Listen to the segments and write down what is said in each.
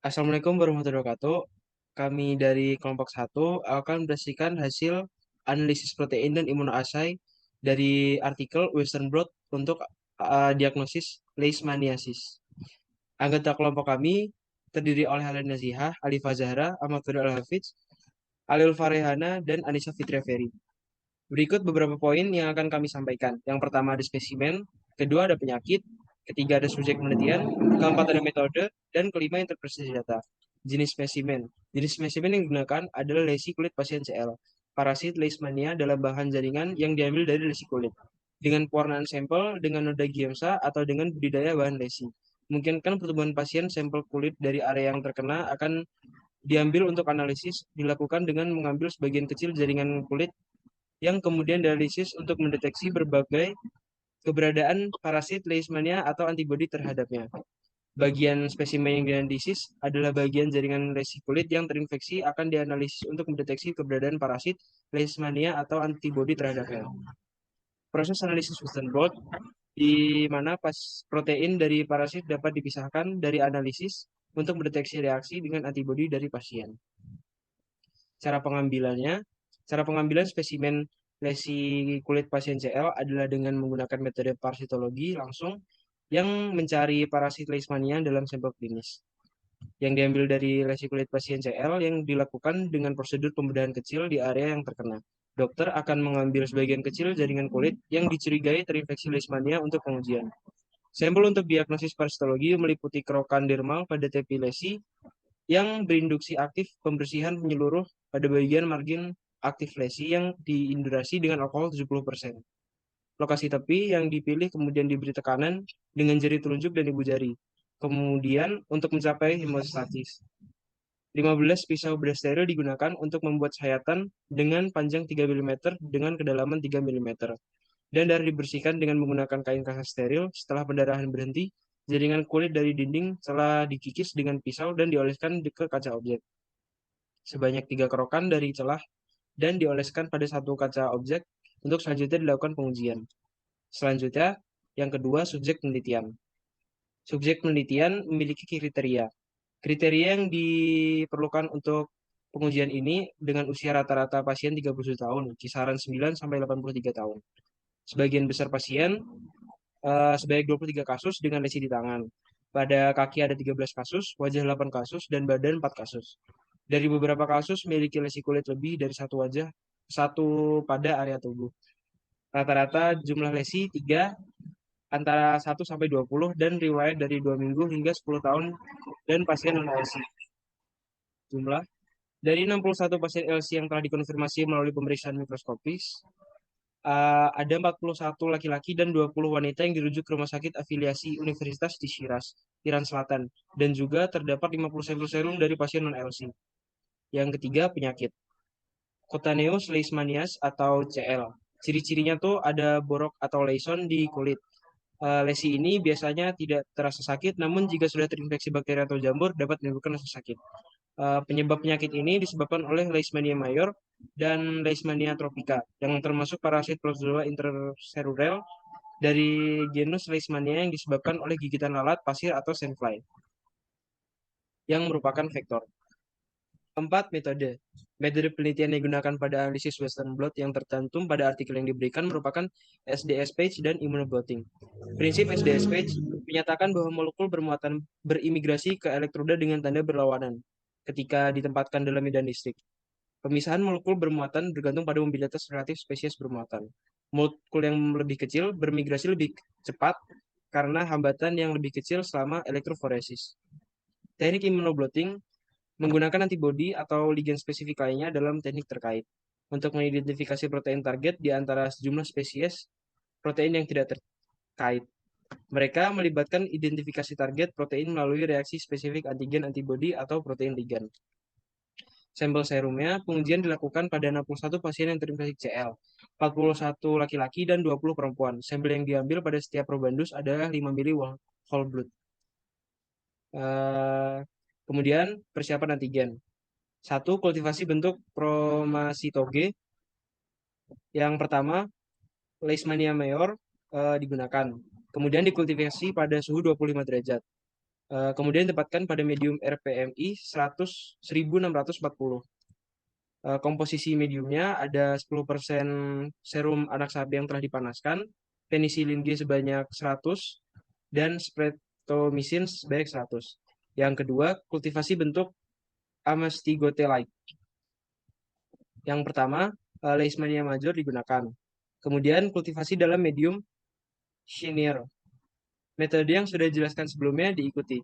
Assalamualaikum warahmatullahi wabarakatuh. Kami dari kelompok satu akan berdasarkan hasil analisis protein dan imunoasai dari artikel Western Blot untuk diagnosis Leishmaniasis. Anggota kelompok kami terdiri oleh Helena Zihah, Alifa Zahra, Ahmad Fadil Al-Hafiz, Alil Farehana, dan Anissa Fitriaferi. Berikut beberapa poin yang akan kami sampaikan. Yang pertama ada spesimen, kedua ada penyakit, ketiga ada subjek penelitian, keempat ada metode, dan kelima interpretasi data. Jenis spesimen. Jenis spesimen yang digunakan adalah lesi kulit pasien CL. Parasit Leishmania dalam bahan jaringan yang diambil dari lesi kulit. Dengan pewarnaan sampel dengan noda Giemsa atau dengan budidaya bahan lesi. Memungkinkan pertumbuhan pasien sampel kulit dari area yang terkena akan diambil untuk analisis dilakukan dengan mengambil sebagian kecil jaringan kulit yang kemudian dianalisis untuk mendeteksi berbagai keberadaan parasit Leishmania atau antibodi terhadapnya. Bagian spesimen yang dianalisis adalah bagian jaringan lesi kulit yang terinfeksi akan dianalisis untuk mendeteksi keberadaan parasit Leishmania atau antibodi terhadapnya. Proses analisis Western blot di mana protein dari parasit dapat dipisahkan dari analisis untuk mendeteksi reaksi dengan antibodi dari pasien. Cara pengambilannya, cara pengambilan spesimen lesi kulit pasien CL adalah dengan menggunakan metode parasitologi langsung yang mencari parasit Leishmania dalam sampel klinis. Yang diambil dari lesi kulit pasien CL yang dilakukan dengan prosedur pembedahan kecil di area yang terkena. Dokter akan mengambil sebagian kecil jaringan kulit yang dicurigai terinfeksi Leishmania untuk pengujian. Sampel untuk diagnosis parasitologi meliputi kerokan dermal pada tepi lesi yang berinduksi aktif pembersihan menyeluruh pada bagian margin aktif lesi yang diinduksi dengan alkohol 70%. Lokasi tepi yang dipilih kemudian diberi tekanan dengan jari telunjuk dan ibu jari. Kemudian untuk mencapai hemostasis. 15 pisau bedah steril digunakan untuk membuat sayatan dengan panjang 3 mm dengan kedalaman 3 mm. Dan darah dibersihkan dengan menggunakan kain kasar steril. Setelah pendarahan berhenti, jaringan kulit dari dinding telah dikikis dengan pisau dan dioleskan ke kaca objek. Sebanyak 3 kerokan dari celah dan dioleskan pada satu kaca objek untuk selanjutnya dilakukan pengujian. Selanjutnya, yang kedua, subjek penelitian. Subjek penelitian memiliki kriteria. Kriteria yang diperlukan untuk pengujian ini dengan usia rata-rata pasien 30 tahun, kisaran 9 sampai 83 tahun. Sebagian besar pasien sebanyak 23 kasus dengan lesi di tangan. Pada kaki ada 13 kasus, wajah 8 kasus, dan badan 4 kasus. Dari beberapa kasus memiliki lesi kulit lebih dari satu wajah, satu pada area tubuh. Rata-rata jumlah lesi 3 antara 1 sampai 20 dan riwayat dari 2 minggu hingga 10 tahun dan pasien non-LC. Jumlah dari 61 pasien LC yang telah dikonfirmasi melalui pemeriksaan mikroskopis, ada 41 laki-laki dan 20 wanita yang dirujuk ke rumah sakit afiliasi Universitas di Shiraz, Iran Selatan, dan juga terdapat 50 sampel serum dari pasien non-LC. Yang ketiga, penyakit. Cutaneous Leishmanias atau CL. Ciri-cirinya tuh ada borok atau leison di kulit. Lesi ini biasanya tidak terasa sakit, namun jika sudah terinfeksi bakteri atau jamur dapat menimbulkan rasa sakit. Penyebab penyakit ini disebabkan oleh Leishmania mayor dan Leishmania tropica, yang termasuk parasit Protozoa intercellular dari genus Leishmania yang disebabkan oleh gigitan lalat, pasir, atau sandfly, yang merupakan vektor. Keempat, metode. Metode penelitian yang digunakan pada analisis Western blot yang tercantum pada artikel yang diberikan merupakan SDS page dan immunoblotting. Prinsip SDS page menyatakan bahwa molekul bermuatan berimigrasi ke elektroda dengan tanda berlawanan ketika ditempatkan dalam medan listrik. Pemisahan molekul bermuatan bergantung pada mobilitas relatif spesies bermuatan. Molekul yang lebih kecil bermigrasi lebih cepat karena hambatan yang lebih kecil selama elektroforesis. Teknik immunoblotting menggunakan antibodi atau ligan spesifik lainnya dalam teknik terkait untuk mengidentifikasi protein target di antara sejumlah spesies protein yang tidak terkait. Mereka melibatkan identifikasi target protein melalui reaksi spesifik antigen antibodi atau protein ligan. Sampel serumnya, pengujian dilakukan pada 61 pasien yang terinfeksi CL, 41 laki-laki dan 20 perempuan. Sampel yang diambil pada setiap probandus adalah 5 mili whole blood. Kemudian persiapan antigen. 1. Kultivasi bentuk promasitoge. Yang pertama, Leishmania mayor digunakan. Kemudian dikultivasi pada suhu 25 derajat. Kemudian ditempatkan pada medium RPMI 1640. Komposisi mediumnya ada 10% serum anak sapi yang telah dipanaskan, penisilin G sebanyak 100, dan streptomycin sebanyak 100. Yang kedua, kultivasi bentuk Amastigote-like. Yang pertama, Leishmania major digunakan. Kemudian kultivasi dalam medium Chenier. Metode yang sudah dijelaskan sebelumnya diikuti.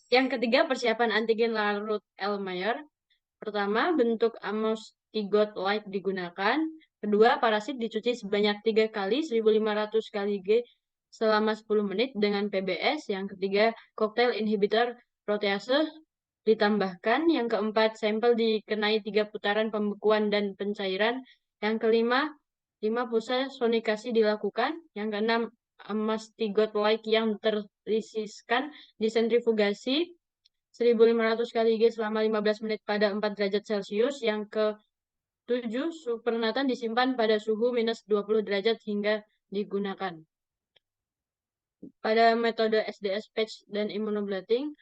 Yang ketiga, persiapan antigen larut Elmayer. Pertama, bentuk Amastigot light digunakan. Kedua, parasit dicuci sebanyak 3 kali 1500 kali G selama 10 menit dengan PBS. Yang ketiga, koktail inhibitor protease ditambahkan. Yang keempat, sampel dikenai 3 putaran pembekuan dan pencairan. Yang kelima, 5 pusat sonikasi dilakukan. Yang keenam, Amastigot light yang terlisiskan disentrifugasi 1500 kali G selama 15 menit pada 4 derajat Celcius. Yang ke-7, supernatan disimpan pada suhu minus 20 derajat hingga digunakan. Pada metode SDS patch dan immunoblating,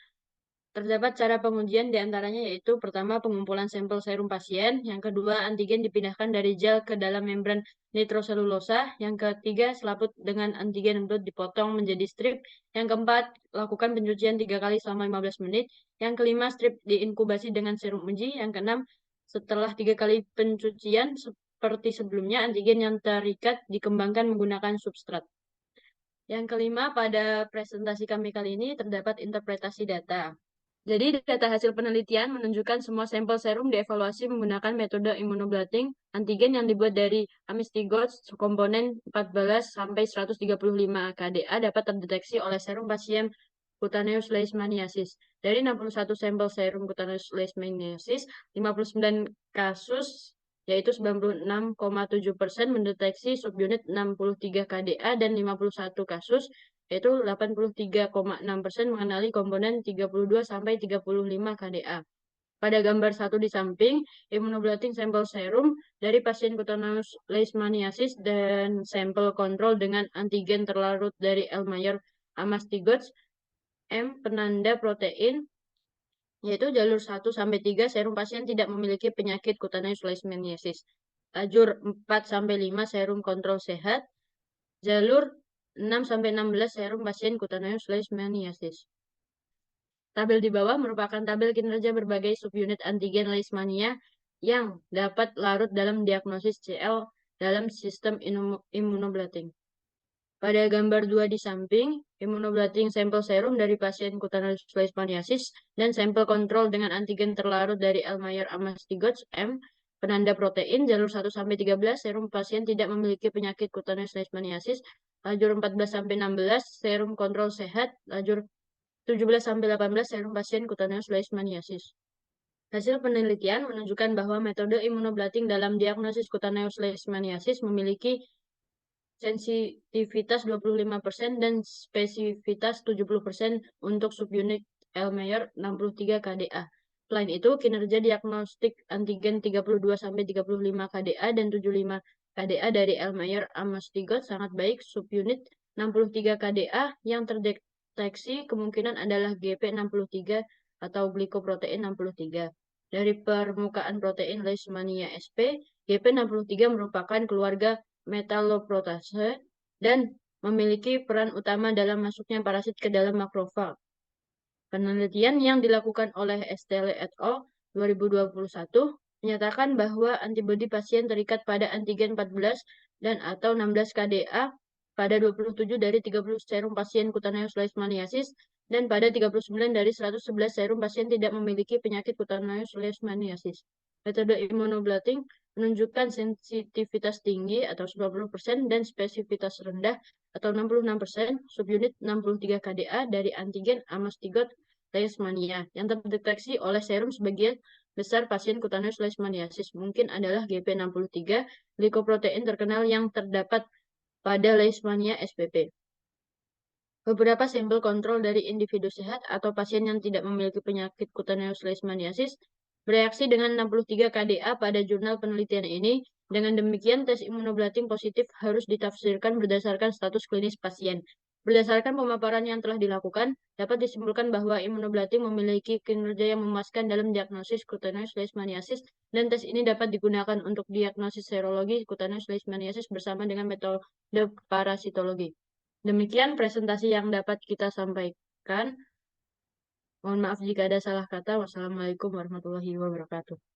terdapat cara pengujian diantaranya yaitu pertama pengumpulan sampel serum pasien, yang kedua antigen dipindahkan dari gel ke dalam membran nitroselulosa, yang ketiga selaput dengan antigen blood dipotong menjadi strip, yang keempat lakukan pencucian 3 kali selama 15 menit, yang kelima strip diinkubasi dengan serum uji, yang keenam setelah 3 kali pencucian seperti sebelumnya antigen yang terikat dikembangkan menggunakan substrat. Yang kelima, pada presentasi kami kali ini terdapat interpretasi data. Jadi, data hasil penelitian menunjukkan semua sampel serum dievaluasi menggunakan metode immunoblating. Antigen yang dibuat dari Amistigots komponen 14 sampai 135 kDa dapat terdeteksi oleh serum pasien cutaneous leishmaniasis. Dari 61 sampel serum cutaneous leishmaniasis, 59 kasus yaitu 96,7% mendeteksi subunit 63 kDa dan 51 kasus yaitu 83,6% mengenali komponen 32-35 kDa. Pada gambar 1 di samping, immunoblating sampel serum dari pasien cutaneous leishmaniasis dan sampel kontrol dengan antigen terlarut dari Elmayer Amastigots M penanda protein, yaitu jalur 1-3 serum pasien tidak memiliki penyakit cutaneous leishmaniasis. Lajur 4-5 serum kontrol sehat. Jalur 6-16 serum pasien cutaneous leishmaniasis. Tabel di bawah merupakan tabel kinerja berbagai subunit antigen leishmania yang dapat larut dalam diagnosis CL dalam sistem immunoblating. Pada gambar 2 di samping, immunoblating sampel serum dari pasien cutaneous leishmaniasis dan sampel kontrol dengan antigen terlarut dari Elmayer Amastigots M penanda protein jalur 1-13 serum pasien tidak memiliki penyakit cutaneous leishmaniasis, lajur 14-16 serum kontrol sehat, lajur 17-18 serum pasien cutaneous leishmaniasis. Hasil penelitian menunjukkan bahwa metode immunoblating dalam diagnosis cutaneous leishmaniasis memiliki sensitivitas 25% dan spesifitas 70% untuk subunit Elmayer 63 kDa. Selain itu, kinerja diagnostik antigen 32-35 kDa dan 75 kDa dari Elmayer Amastigot sangat baik. Subunit 63 kDa yang terdeteksi kemungkinan adalah GP63 atau glikoprotein 63. Dari permukaan protein Leishmania sp, GP63 merupakan keluarga metaloprotase dan memiliki peran utama dalam masuknya parasit ke dalam makrofag. Penelitian yang dilakukan oleh Estelle et al. 2021 menyatakan bahwa antibodi pasien terikat pada antigen 14 dan atau 16 kDa pada 27 dari 30 serum pasien cutaneous leishmaniasis dan pada 39 dari 111 serum pasien tidak memiliki penyakit cutaneous leishmaniasis. Metode immunoblating menunjukkan sensitivitas tinggi atau 90% dan spesifitas rendah atau 66%, subunit 63 kDa dari antigen Amastigot leishmania yang terdeteksi oleh serum sebagian besar pasien cutaneous leishmaniasis mungkin adalah GP63, glikoprotein terkenal yang terdapat pada Leishmania spp. Beberapa sampel kontrol dari individu sehat atau pasien yang tidak memiliki penyakit cutaneous leishmaniasis bereaksi dengan 63 kDa pada jurnal penelitian ini. Dengan demikian, tes immunoblating positif harus ditafsirkan berdasarkan status klinis pasien. Berdasarkan pemaparan yang telah dilakukan, dapat disimpulkan bahwa immunoblading memiliki kinerja yang memuaskan dalam diagnosis cutaneous leishmaniasis dan tes ini dapat digunakan untuk diagnosis serologi cutaneous leishmaniasis bersama dengan metode parasitologi. Demikian presentasi yang dapat kita sampaikan. Mohon maaf jika ada salah kata. Wassalamualaikum warahmatullahi wabarakatuh.